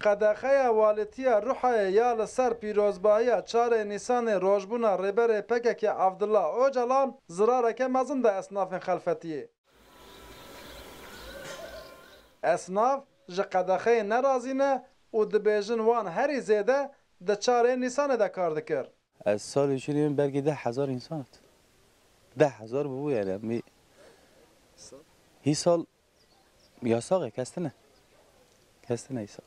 قدخه والتیا روحه یا لسر پیروزبایی 4 نیسان روزبونا ریبر پکک عبدالله اوجلان زرارک مزن ده اسناف خلفتیه. اسناف ج قدخه نرازینه و دبیجن وان هری زیده ده 4 نیسان ده کار دکر. از سال شدیم برگی 10,000 انسانت. 10,000 ببو یعنی هی سال یاساقه کستنه ای سال.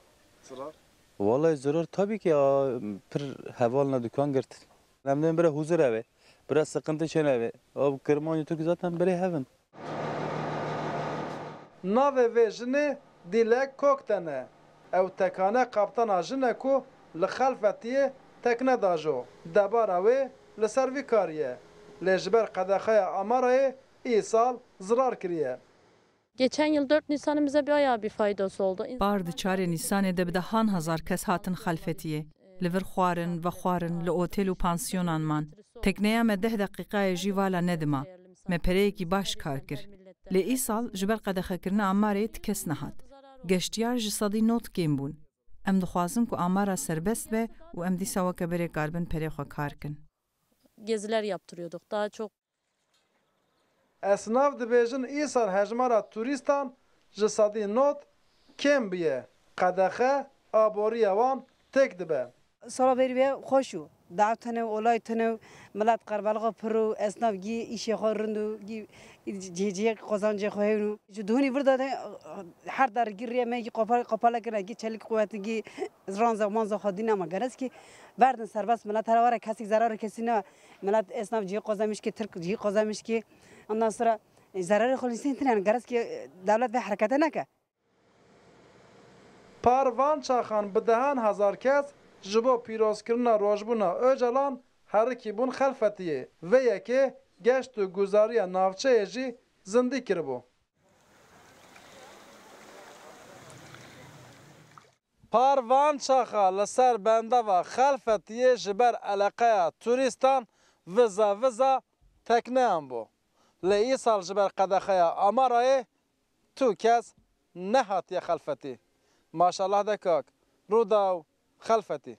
والله ضرور tabii ki ya per havalna dükkan girdi. Nemden bire huzur evi, biraz sıkıntı çen evi. Abi Kırmanya Türk zaten bire heaven. Nave ve jine dilek koktene. Ev tekane kaptana jine ku li xelfetiye tekne dajo. Debara ve li servikariye. Lejber qadaxaya amarayı İsal zırar kiriye. Geçen yıl 4 Nisan'ın bize bayağı bir faydası oldu. Bardı 4 Nisan'da bi dehan hazar kes hatın xalfetiye. Liver xwarin ve xwarin li otel û pansiyonan man. Tekneya me 10 daqiqayê jî vala nedima. Me pereyekî baş kar kir. Lê îsal ji ber qedexekirina amarê ti kes nehat. Geştiyar ji sedî not kêm bûn. Em dixwazin ku amara serbest be û em dîsa weke berê karbin perê xwe kar kin. Geziler yaptırıyorduk. Daha çok Esnaf dibêjin îsal hejmara turistan ji sedî not kêm biye. Qedexe aboriya wan tek dibe. Sala beriye xoşu. Dağıtını, olaytını, millet karbalığı pırı, esnaf gi işe xorundu, gi cici kazancı xoyunu. Şu düğünü burada da her dar giriye meki kapalı kira gi çelik kuvveti gi ranza manza xadine ama garez ki verdin serbest millet her var kesik zarar kesine millet esnaf gi kazanmış ki Türk gi kazanmış ki ondan sonra zararı xolisin tinen garez ki devlet ve harekete neke. Parvan çaxan bi dehan hezar kes ji bo pîrozkirina rojbûna Öcalan herikî bûn xelfetiyê. Vê yekê geşt û guzariya navçeyê jî zindî kiribû. Parvan çaxa li ser bendeva xelfetiyê ji ber eleqeya turîstan viza tekneyan bû. Lê îsal ji ber qedexeya Amarayê tu kes nehatiye xelfetî. Maşallah de kak. Rudaw خلفتي